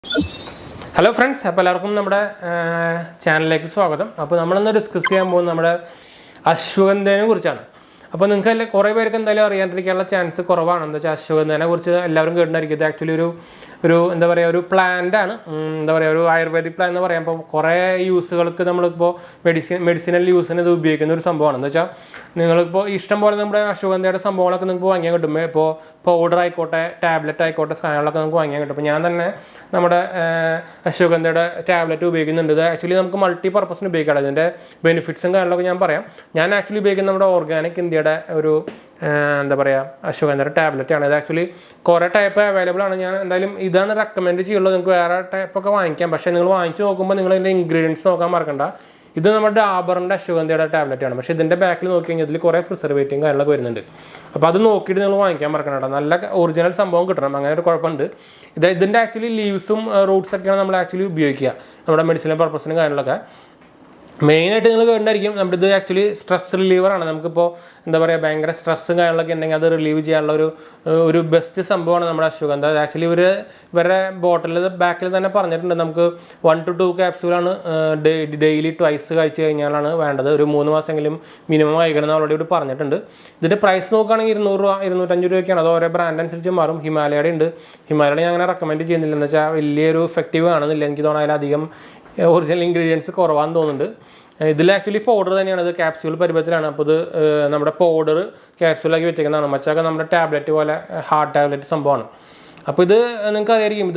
Hello friends, welcome to our channel. അപ്പോൾ നമ്മൾ discuss ചെയ്യാൻ പോകുന്നത് നമ്മുടെ അശ്വഗന്ധനെ കുറിച്ചാണ്. അപ്പോൾ നിങ്ങൾക്ക് കുറേ പേർക്ക് എന്തായാലും അറിയാണ്ടിരിക്കാനുള്ള ചാൻസ് കുറവാണ്. എന്താ വെച്ചാൽ അശ്വഗന്ധനെ കുറിച്ച് എല്ലാവരും കേട്ടിട്ടുണ്ടായിരിക്കും. ഇത് ആക്ച്വലി ഒരു എന്താ പറയുക ഒരു പ്ലാന്റ് ആണ്. എന്താ പറയുക ഒരു ആയുർവേദിക് പ്ലാന്റ് എന്ന് പറയാം. അപ്പോൾ കുറേ യൂസുകൾക്ക് നമ്മളിപ്പോൾ മെഡിസിനൽ യൂസിന് ഇത് ഉപയോഗിക്കുന്ന ഒരു സംഭവമാണ്. എന്താ വെച്ചാൽ നിങ്ങളിപ്പോൾ ഇഷ്ടം പോലെ നമ്മുടെ അശ്വഗന്ധയുടെ സംഭവങ്ങളൊക്കെ നിങ്ങൾക്ക് വാങ്ങിയാൽ കിട്ടും. ഇപ്പോൾ പൗഡർ ആയിക്കോട്ടെ, ടാബ്ലറ്റ് ആയിക്കോട്ടെ, സാധനങ്ങളൊക്കെ നമുക്ക് വാങ്ങിയാൽ കിട്ടും. അപ്പോൾ ഞാൻ തന്നെ നമ്മുടെ അശ്വഗന്ധയുടെ ടാബ്ലറ്റ് ഉപയോഗിക്കുന്നുണ്ട്. ഇത് ആക്ച്വലി നമുക്ക് മൾട്ടി പർപ്പസിന് ഉപയോഗിക്കാം. ഇതിൻ്റെ ബെനിഫിറ്റ്സും കാര്യങ്ങളൊക്കെ ഞാൻ പറയാം. ഞാൻ ആക്ച്വലി ഉപയോഗിക്കുന്ന നമ്മുടെ ഓർഗാനിക് ഇന്ത്യയുടെ ഒരു എന്താ പറയുക അശ്വഗന്ധയുടെ ടാബ്ലറ്റ് ആണ്. ഇത് ആക്ച്വലി കുറേ ടൈപ്പ് അവൈലബിൾ ആണ്. ഞാൻ എന്തായാലും ഇതാണ് റെക്കമെൻഡ് ചെയ്യുള്ളത്. നിങ്ങൾക്ക് വേറെ ടൈപ്പൊക്കെ വാങ്ങിക്കാം. പക്ഷേ നിങ്ങൾ വാങ്ങിച്ച് നോക്കുമ്പോൾ നിങ്ങൾ ഇതിൻ്റെ ഇൻഗ്രീഡിയൻസ് നോക്കാൻ മറക്കണ്ട. ഇത് നമ്മുടെ ഡാബറിൻ്റെ അശ്വഗന്ധയുടെ ടാബ്ലറ്റ് ആണ്. പക്ഷേ ഇതിൻ്റെ ബാക്കിൽ നോക്കി കഴിഞ്ഞാൽ ഇതിൽ കുറേ പ്രിസർവേറ്റീവും കാര്യങ്ങളൊക്കെ വരുന്നുണ്ട്. അപ്പോൾ അത് നോക്കിയിട്ട് നിങ്ങൾ വാങ്ങിക്കാൻ മറക്കണം. നല്ല ഒറിജിനൽ സംഭവം കിട്ടണം. അങ്ങനെ ഒരു കുഴപ്പമുണ്ട്. ഇതിൻ്റെ ആക്ച്വലി ലീവ്സും റൂട്ട്സൊക്കെയാണ് നമ്മൾ ആക്ച്വലി ഉപയോഗിക്കുക നമ്മുടെ മെഡിസിനൽ പർപ്പസിനും കാര്യങ്ങളൊക്കെ. മെയിനായിട്ട് നിങ്ങൾ കണ്ടായിരിക്കും നമ്മുടെ ഇത് ആക്ച്വലി സ്ട്രെസ് റിലീവറാണ്. നമുക്കിപ്പോൾ എന്താ പറയുക ഭയങ്കര സ്ട്രെസ്സും കാര്യങ്ങളൊക്കെ ഉണ്ടെങ്കിൽ അത് റിലീവ് ചെയ്യാനുള്ള ഒരു ബെസ്റ്റ് സംഭവമാണ് നമ്മുടെ അശ്വഗന്ധ. ആക്ച്വലി ഇവരുടെ ബോട്ടിൽ ബാക്കിൽ തന്നെ പറഞ്ഞിട്ടുണ്ട് നമുക്ക് 1 to 2 ക്യാപ്സ്യൂളാണ് ഡെയിലി ട്വൈസ് കഴിച്ച് കഴിഞ്ഞാലാണ് വേണ്ടത്. ഒരു 3 മാസമെങ്കിലും മിനിമം കഴിക്കണം ഓൾറെഡി ഇവിടെ പറഞ്ഞിട്ടുണ്ട്. ഇതിൻ്റെ പ്രൈസ് നോക്കുകയാണെങ്കിൽ 200 രൂപ 250 രൂപയ്ക്കാണ്. അത് ഓരോ ബ്രാൻഡ് അനുസരിച്ച് മാറും. ഹിമാലയയുടെ ഉണ്ട്. ഹിമാലയയുടെ ഞാൻ അങ്ങനെ റെക്കമെൻഡ് ചെയ്യുന്നില്ല. എന്ന് വെച്ചാൽ വലിയൊരു എഫക്റ്റീവ് കാണുന്നില്ല. എനിക്ക് തോന്നുന്നത് അതിലധികം ഒറിജിനൽ ഇൻഗ്രീഡിയൻസ് കുറവാണെന്ന് തോന്നുന്നുണ്ട്. ഇതിൽ ആക്ച്വലി പൗഡർ തന്നെയാണ്. ഇത് ക്യാപ്സ്യൂൾ പരിഭവത്തിലാണ്. അപ്പോൾ ഇത് നമ്മുടെ പൗഡർ ക്യാപ്സ്യൂളാക്കി വെച്ചേക്കുന്നതാണ്. മറ്റൊക്കെ നമ്മുടെ ടാബ്ലറ്റ് പോലെ ഹാർഡ് ടാബ്ലറ്റ് സംഭവമാണ്. അപ്പോൾ ഇത് നിങ്ങൾക്ക് അറിയായിരിക്കും.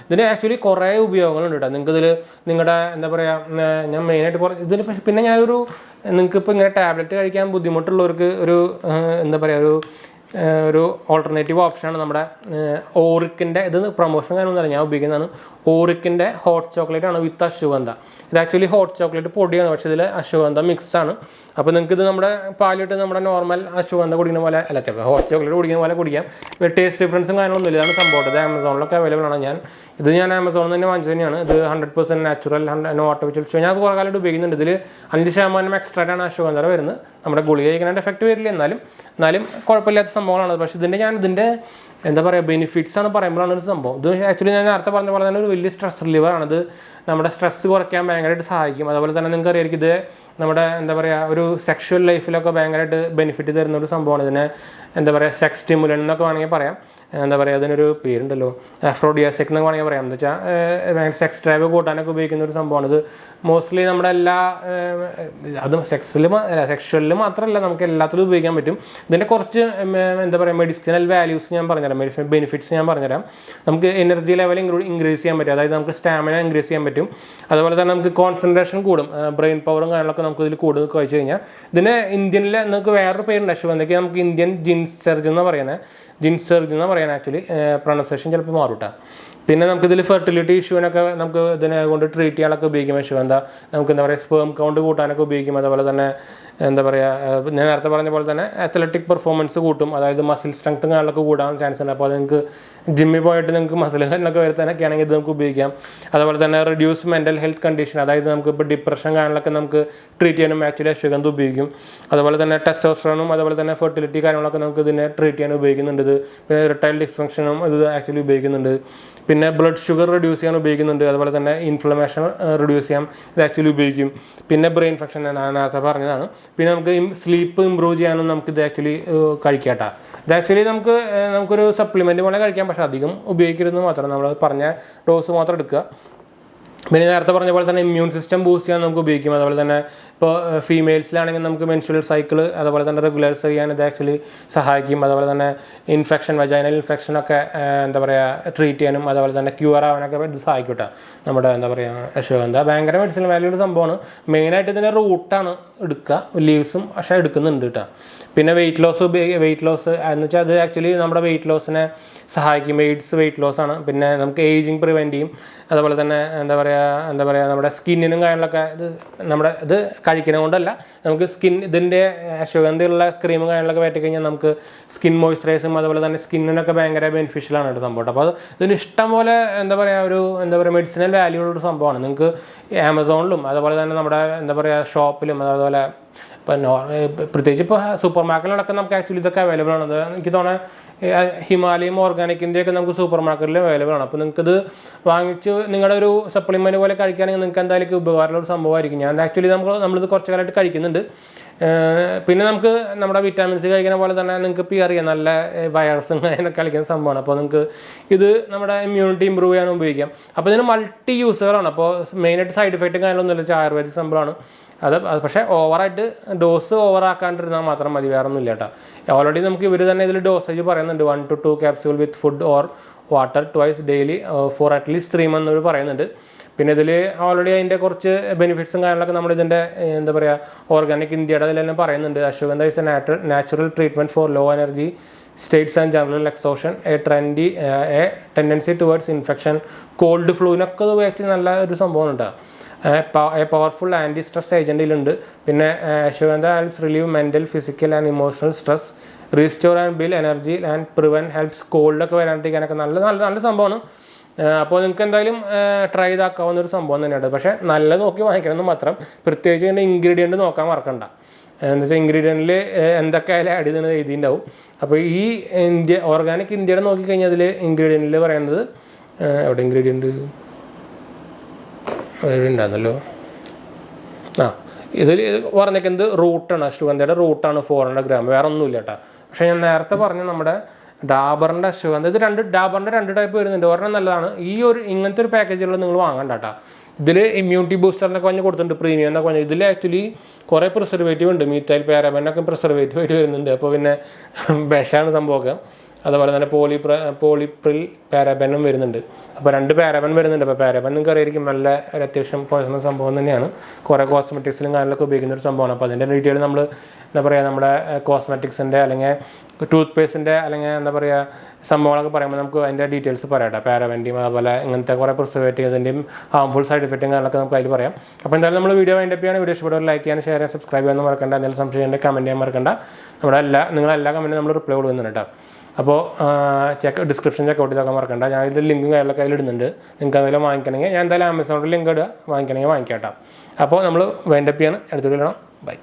ഇതിന് ആക്ച്വലി കുറേ ഉപയോഗങ്ങളുണ്ട് കേട്ടോ. നിങ്ങൾക്കിതിൽ നിങ്ങളുടെ എന്താ പറയുക ഞാൻ മെയിനായിട്ട് ഇതിന് പിന്നെ നിങ്ങൾക്കിപ്പോൾ ഇങ്ങനെ ടാബ്ലറ്റ് കഴിക്കാൻ ബുദ്ധിമുട്ടുള്ളവർക്ക് എന്താ പറയുക ഒരു ഓൾട്ടർനേറ്റീവ് ഓപ്ഷനാണ് നമ്മുടെ ഓറിക്കിൻ്റെ. ഇത് പ്രൊമോഷൻ കാര്യമൊന്നുമല്ല, ഞാൻ ഉപയോഗിക്കുന്നതാണ്. ഓറിക്കിൻ്റെ ഹോട്ട് ചോക്ലേറ്റ് ആണ് വിത്ത് അശ്വഗന്ധ. ഇത് ആക്ച്വലി ഹോട്ട് ചോക്ലേറ്റ് പൊടിയാണ്, പക്ഷേ ഇതിൽ അശ്വഗന്ധ മിക്സാണ്. അപ്പോൾ നിങ്ങൾക്ക് ഇത് നമ്മുടെ പാലിട്ട് നമ്മുടെ നോർമൽ അശ്വഗന്ധ കുടിക്കുന്ന പോലെ ഹോട്ട് ചോക്ലേറ്റ് കുടിക്കുന്ന പോലെ കുടിക്കാം. ടേസ്റ്റ് ഡിഫറൻസും കാര്യങ്ങളൊന്നുമില്ല. ഇതാണ് സംഭവം. ഇത് ആമസോണിലൊക്കെ അവൈലബിൾ ആണ്. ഞാൻ ആമസോണിൽ തന്നെ വാങ്ങിച്ചു തന്നെയാണ്. ഇത് 100% നാച്ചുറൽ, നോ ആർട്ടിഫിഷ്യൽ. ഞാൻ കുറേ കാലമായിട്ട് ഉപയോഗിക്കുന്നുണ്ട്. ഇതിൽ 5% എക്സ്ട്രാറ്റാണ് അശ്വഗന്ധ വരുന്നത്. നമ്മുടെ ഗുളിക കഴിക്കുന്നതിൻ്റെ എഫക്റ്റ് വരില്ല. എന്നാലും കുഴപ്പമില്ലാത്ത സംഭവങ്ങളാണ്. പക്ഷേ ഇതിൻ്റെ എന്താ പറയുക ബെനിഫിറ്റ്സ് ആണ് പറയുമ്പോഴാണ് ഒരു സംഭവം. ഇത് ആക്ച്വലി ഞാൻ നേരത്തെ പറഞ്ഞ പോലെ തന്നെ ഒരു വലിയ സ്ട്രെസ് റിലീവറാണ്. ഇത് നമ്മുടെ സ്ട്രെസ് കുറയ്ക്കാൻ ഭയങ്കരമായിട്ട് സഹായിക്കും. അതുപോലെ തന്നെ നിങ്ങൾക്ക് അറിയാമായിരിക്കും ഇത് നമ്മുടെ എന്താ പറയുക ഒരു സെക്ഷുവൽ ലൈഫിലൊക്കെ ഭയങ്കരമായിട്ട് ബെനിഫിറ്റ് തരുന്ന ഒരു സംഭവമാണ്. ഇതിനെ എന്താ പറയുക സെക്സ് സ്റ്റിമുലൻ എന്നൊക്കെ വേണമെങ്കിൽ പറയാം. എന്താ പറയുക അതിനൊരു പേരുണ്ടല്ലോ, അഫ്രോഡിയാസിക് എന്നൊക്കെ വേണമെങ്കിൽ പറയാം. എന്ന് വെച്ചാൽ സെക്സ് ഡ്രൈവ് കൂട്ടാനൊക്കെ ഉപയോഗിക്കുന്ന ഒരു സംഭവമാണ്. ഇത് മോസ്റ്റ്ലി നമ്മുടെ അത് സെക്ഷുവലിൽ മാത്രമല്ല നമുക്ക് എല്ലാത്തിലും ഉപയോഗിക്കാൻ പറ്റും. ഇതിൻ്റെ കുറച്ച് എന്താ പറയുക മെഡിസിനൽ വാല്യൂസ് ഞാൻ പറഞ്ഞുതരാം, മെഡിസിനൽ ബെനിഫിറ്റ്സ് ഞാൻ പറഞ്ഞുതരാം. നമുക്ക് എനർജി ലെവൽ ഇൻക്രീസ് ചെയ്യാൻ പറ്റും. അതായത് നമുക്ക് സ്റ്റാമിന ഇൻക്രീസ് ചെയ്യാൻ പറ്റും. അതുപോലെ തന്നെ നമുക്ക് കോൺസെൻട്രേഷൻ കൂടും. ബ്രെയിൻ പവറും കാര്യങ്ങളൊക്കെ നമുക്ക് ഇതിൽ കൂടുതൽ കഴിച്ചു കഴിഞ്ഞാൽ. ഇതിന് ഇന്ത്യനിൽ നമുക്ക് വേറൊരു പേരുണ്ട് അശ്വഗന്ധയ്ക്ക്. നമുക്ക് ഇന്ത്യൻ ജിൻസെർജ് എന്ന് പറയാൻ ആക്ച്വലി പ്രൊണൗൺസിയേഷൻ ചിലപ്പോൾ മാറൂട്ടാ. പിന്നെ നമുക്കിതിൽ ഫെർട്ടിലിറ്റി ഇഷ്യൂവിനൊക്കെ നമുക്ക് ഇതിനെ കൊണ്ട് ട്രീറ്റ് ചെയ്യാനൊക്കെ ഉപയോഗിക്കും അശ്വഗന്ധ. നമുക്ക് എന്താ പറയുക സ്പേം കൗണ്ട് കൂട്ടാനൊക്കെ ഉപയോഗിക്കും. അതുപോലെ തന്നെ എന്താ പറയുക ഞാൻ നേരത്തെ പറഞ്ഞ പോലെ തന്നെ അത്ലറ്റിക് പെർഫോമൻസ് കൂട്ടും. അതായത് മസിൽ സ്ട്രെങ്ത്തും കാര്യങ്ങളൊക്കെ കൂടാൻ ചാൻസ് ഉണ്ട്. അപ്പോൾ അത് നിങ്ങൾക്ക് ജിമ്മിൽ പോയിട്ട് നിങ്ങൾക്ക് മസിൽ കാര്യങ്ങളൊക്കെ വരുത്താനൊക്കെ ആണെങ്കിൽ ഇത് നമുക്ക് ഉപയോഗിക്കാം. അതുപോലെ തന്നെ റിഡ്യൂസ് മെൻ്റൽ ഹെൽത്ത് കണ്ടീഷൻ, അതായത് നമുക്ക് ഇപ്പോൾ ഡിപ്രഷൻ കാര്യങ്ങളൊക്കെ നമുക്ക് ട്രീറ്റ് ചെയ്യാനും ആക്ച്വലി അശ്വഗന്ധ ഉപയോഗിക്കും. അതുപോലെ തന്നെ ടെസ്റ്റോസ്റ്ററോണും അതുപോലെ തന്നെ ഫെർട്ടിലിറ്റി കാര്യങ്ങളൊക്കെ നമുക്ക് ഇതിനെ ട്രീറ്റ് ചെയ്യാൻ ഉപയോഗിക്കുന്നുണ്ട്. ഇത് പിന്നെ ഇറക്ടൈൽ ഡിസ്ഫങ്ഷനും ഇത് ആക്ച്വലി ഉപയോഗിക്കുന്നുണ്ട്. പിന്നെ ബ്ലഡ് ഷുഗർ റെഡ്യൂസ് ചെയ്യാൻ ഉപയോഗിക്കുന്നുണ്ട്. അതുപോലെ തന്നെ ഇൻഫ്ലമേഷൻ റെഡ്യൂസ് ചെയ്യാൻ ഇത് ആക്ച്വലി ഉപയോഗിക്കും. പിന്നെ ബ്രെയിൻ ഫങ്ഷൻ ഞാൻ നേരത്തെ പറഞ്ഞതാണ്. പിന്നെ നമുക്ക് സ്ലീപ്പ് ഇമ്പ്രൂവ് ചെയ്യാനും നമുക്ക് ഇത് ആക്ച്വലി കഴിക്കാട്ടോ. ഇത് ആക്ച്വലി നമുക്കൊരു സപ്ലിമെൻറ്റ് പോലെ കഴിക്കാം. പക്ഷേ അധികം ഉപയോഗിക്കരുതെന്ന് മാത്രം, നമ്മൾ പറഞ്ഞ ഡോസ് മാത്രം എടുക്കുക. പിന്നെ നേരത്തെ പറഞ്ഞ പോലെ തന്നെ ഇമ്മ്യൂൺ സിസ്റ്റം ബൂസ്റ്റ് ചെയ്യാൻ നമുക്ക് ഉപയോഗിക്കും. അതുപോലെ തന്നെ ഇപ്പോൾ ഫീമെയിൽസിലാണെങ്കിൽ നമുക്ക് മെൻസ്ട്രുവൽ സൈക്കിൾ അതുപോലെ തന്നെ റെഗുലൈസ് ചെയ്യാൻ ഇത് ആക്ച്വലി സഹായിക്കും. അതുപോലെ തന്നെ വജൈനൽ ഇൻഫെക്ഷനൊക്കെ എന്താ പറയുക ട്രീറ്റ് ചെയ്യാനും അതുപോലെ തന്നെ ക്യൂർ ആവാനൊക്കെ ഇത് സഹായിക്കും കേട്ടോ. നമ്മുടെ എന്താ പറയുക അശ്വഗന്ധ ഭയങ്കര മെഡിസിനൽ വാല്യൂടെ സംഭവമാണ്. മെയിനായിട്ട് ഇതിൻ്റെ റൂട്ടാണ് എടുക്കുക, ലീവ്സും പക്ഷേ എടുക്കുന്നുണ്ട് കേട്ടോ. പിന്നെ വെയിറ്റ് ലോസ് എന്ന് വെച്ചാൽ അത് ആക്ച്വലി നമ്മുടെ വെയിറ്റ് ലോസിനെ സഹായിക്കും. എയ്ഡ്സ് വെയിറ്റ് ലോസ് ആണ്. പിന്നെ നമുക്ക് ഏജിങ് പ്രിവെൻറ്റ് ചെയ്യും. അതുപോലെ തന്നെ എന്താ പറയുക നമ്മുടെ സ്കിന്നിനും കാര്യങ്ങളൊക്കെ ഇത് കഴിക്കുന്നത് കൊണ്ടല്ല, നമുക്ക് ഇതിൻ്റെ അശ്വഗന്ധയുള്ള ക്രീമും കാര്യങ്ങളൊക്കെ പറ്റി കഴിഞ്ഞാൽ നമുക്ക് സ്കിൻ മോയ്സ്ചറൈസും അതുപോലെ തന്നെ സ്കിന്നിനൊക്കെ ഭയങ്കര ബെനിഫിഷ്യലാണ് കേട്ടോ സംഭവം. അപ്പോൾ ഇതിന് ഇഷ്ടം പോലെ എന്താ പറയുക മെഡിസിനൽ വാല്യൂ ഉള്ളൊരു സംഭവമാണ്. നിങ്ങൾക്ക് ആമസോണിലും അതുപോലെ തന്നെ നമ്മുടെ എന്താ പറയുക ഷോപ്പിലും അതുപോലെ ഇപ്പം പ്രത്യേകിച്ച് ഇപ്പോൾ സൂപ്പർ മാർക്കറ്റിലടക്കം നമുക്ക് ആക്ച്വലി ഇതൊക്കെ അവൈലബിൾ ആണ്. എനിക്ക് തോന്നുന്നത് ഹിമാലയം ഓർഗാനിക്കിൻ്റെയൊക്കെ നമുക്ക് സൂപ്പർ മാർക്കറ്റിൽ അവൈലബിൾ ആണ്. അപ്പോൾ നിങ്ങൾക്കിത് വാങ്ങിച്ച് നിങ്ങളുടെ ഒരു സപ്ലിമെൻറ്റ് പോലെ കഴിക്കുകയാണെങ്കിൽ നിങ്ങൾക്ക് എന്തായാലും ഉപകാരമുള്ള ഒരു സംഭവമായിരിക്കും. ഞാൻ ആക്ച്വലി നമ്മളിത് കുറച്ച് കാലമായിട്ട് കഴിക്കുന്നുണ്ട്. പിന്നെ നമുക്ക് നമ്മുടെ വിറ്റാമിൻസ് കഴിക്കുന്ന പോലെ തന്നെ നിങ്ങൾക്ക് ഇപ്പോൾ അറിയാം നല്ല വൈറസും അതിനൊക്കെ കളിക്കുന്ന സംഭവമാണ്. അപ്പോൾ നിങ്ങൾക്ക് ഇത് നമ്മുടെ ഇമ്മ്യൂണിറ്റി ഇമ്പ്രൂവ് ചെയ്യാൻ ഉപയോഗിക്കാം. അപ്പോൾ ഇതിന് മൾട്ടി യൂസുകളാണ്. അപ്പോൾ മെയിനായിട്ട് സൈഡ് എഫക്റ്റും കാര്യങ്ങളൊന്നുമില്ല, ആയുർവേദിക് സംഭവമാണ് അത്. പക്ഷേ ഓവറായിട്ട് ഡോസ് ഓവറാക്കാണ്ടിരുന്നാൽ മാത്രം മതി, വേറെ ഒന്നുമില്ല കേട്ടോ. ഓൾറെഡി നമുക്ക് ഇവർ തന്നെ ഇതിൽ ഡോസേജ് പറയുന്നുണ്ട്, 1 to 2 capsule with food or water twice daily for at least 3 months എന്നൊരു പറയുന്നുണ്ട്. പിന്നെ ഇതിൽ ഓൾറെഡി അതിൻ്റെ കുറച്ച് ബെനിഫിറ്റ്സും കാര്യങ്ങളൊക്കെ നമ്മൾ ഇതിൻ്റെ എന്താ പറയുക ഓർഗാനിക് ഇന്ത്യയുടെ അതിലെല്ലാം പറയുന്നുണ്ട്. Ashwagandha is a natural treatment for low energy states and general exhaustion, a tendency towards infection, cold ഫ്ലൂവിനൊക്കെ ഇത് ഉപയോഗിച്ച് നല്ല ഒരു സംഭവം ഉണ്ട്. എ പവർഫുൾ ആൻറ്റി സ്ട്രെസ് ഏജൻറ്റിലുണ്ട്. പിന്നെ ashwagandha helps relieve mental physical and emotional stress, restore and build energy and prevent helps കോൾഡൊക്കെ വരാണ്ടിരിക്കാനൊക്കെ നല്ല സംഭവമാണ്. അപ്പോൾ നിങ്ങൾക്ക് എന്തായാലും ട്രൈ ചെയ്താക്കാവുന്ന ഒരു സംഭവം തന്നെയാണ്. പക്ഷേ നല്ല നോക്കി വാങ്ങിക്കണമെന്ന് മാത്രം, പ്രത്യേകിച്ച് ഇതിൻ്റെ ഇൻഗ്രീഡിയൻറ്റ് നോക്കാൻ മറക്കണ്ട. എന്താ വെച്ചാൽ ഇൻഗ്രീഡിയൻറ്റിൽ എന്തൊക്കെ ആയാലും ആഡ് ചെയ്തെന്ന് എഴുതിയിട്ടുണ്ടാവും. അപ്പോൾ ഈ ഓർഗാനിക് ഇന്ത്യയുടെ നോക്കിക്കഴിഞ്ഞാൽ അതിൽ ഇൻഗ്രീഡിയൻറ്റിൽ പറയുന്നത് എവിടെ ഇൻഗ്രീഡിയൻറ്റ് ഉണ്ടായിരുന്നല്ലോ, ഇതിൽ പറഞ്ഞേക്കുന്നത് റൂട്ടാണ്, അശ്വഗന്ധയുടെ റൂട്ടാണ് 400 gram, വേറെ ഒന്നുമില്ല കേട്ടോ. പക്ഷേ ഞാൻ നേരത്തെ പറഞ്ഞ നമ്മുടെ ഡാബറിൻ്റെ അശ്വഗന്ധ, ഇത് ഡാബറിൻ്റെ 2 ടൈപ്പ് വരുന്നുണ്ട്. ഒരെണ്ണം നല്ലതാണ്. ഇങ്ങനത്തെ ഒരു പാക്കേജുകൾ നിങ്ങൾ വാങ്ങണ്ട കേട്ടോ. ഇതിൽ ഇമ്മ്യൂണിറ്റി ബൂസ്റ്ററിനൊക്കെ പറഞ്ഞ് കൊടുത്തിട്ടുണ്ട്, പ്രീമിയം എന്നൊക്കെ പറഞ്ഞാൽ. ഇതിൽ ആക്ച്വലി കുറേ പ്രിസർവേറ്റീവ് ഉണ്ട്, മീത്തൈൽ പാരാബനൊക്കെ പ്രിസർവേറ്റീവ് ആയിട്ട് വരുന്നുണ്ട്. അപ്പോൾ പിന്നെ വിഷമാണ് സംഭവമൊക്കെ. അതുപോലെ തന്നെ പോളിപ്രിൽ പാരാബനും വരുന്നുണ്ട്. അപ്പോൾ 2 പാരാബൻ വരുന്നുണ്ട്. അപ്പോൾ പാരാബൻ നിങ്ങൾക്ക് അറിയായിരിക്കും നല്ല ഒരു അത്യാവശ്യം പോയിസണസ് സംഭവം തന്നെയാണ്. കുറേ കോസ്മെറ്റിക്സിലും കാര്യങ്ങളൊക്കെ ഉപയോഗിക്കുന്ന ഒരു സംഭവമാണ്. അപ്പോൾ അതിൻ്റെ ഡീറ്റെയിൽ നമ്മൾ എന്താ പറയുക നമ്മുടെ കോസ്മെറ്റിക്സിൻ്റെ അല്ലെങ്കിൽ ടൂത്ത് പേസ്റ്റിൻ്റെ അല്ലെങ്കിൽ എന്താ പറയുക സംഭവങ്ങളൊക്കെ പറയുമ്പോൾ നമുക്ക് അതിൻ്റെ ഡീറ്റെയിൽസ് പറയാം. പാരാബൻ്റെയും അതുപോലെ ഇങ്ങനത്തെ കുറേ പ്രിസർവേറ്റീവ്സിൻ്റെയും ഹാർംഫുൾ സൈഡ് എഫക്റ്റും കാര്യങ്ങളൊക്കെ നമുക്ക് അതിൽ പറയാം. അപ്പോൾ എന്തായാലും നമ്മൾ വീഡിയോ വൈൻഡപ്പ് ചെയ്യാണ്. വീഡിയോ ഇഷ്ടപ്പെടുക ലൈക്ക് ചെയ്യാൻ, ഷെയർ ചെയ്യാൻ, സബ്സ്ക്രൈബ് ചെയ്യാൻ മറക്കണ്ട. എന്തെങ്കിലും സംശയം ഉണ്ടെങ്കിൽ കമൻറ്റ് ചെയ്യാൻ മറക്കണ്ട. നിങ്ങളെല്ലാ കമൻറ്റും നമ്മൾ റിപ്ലൈ കൊടുക്കുന്നുണ്ട് കേട്ടോ. അപ്പോൾ ഡിസ്ക്രിപ്ഷൻ ചെക്കൗട്ട് ചെയ്തൊക്കെ മറക്കണ്ട. ഞാൻ ഇതിൻ്റെ ലിങ്കും കാര്യങ്ങളൊക്കെ അതിലിടുന്നുണ്ട്. നിങ്ങൾക്ക് എന്തെങ്കിലും വാങ്ങിക്കണമെങ്കിൽ ഞാൻ എന്തായാലും ആമസോണിൽ ലിങ്ക് ഇടുക, വാങ്ങിക്കണമെങ്കിൽ വാങ്ങിക്കാം കേട്ടോ. അപ്പോൾ നമ്മൾ വൈൻഡപ്പ് ചെയ്യാണ്. അടുത്ത വീഡിയോ കാണാം. ബൈ.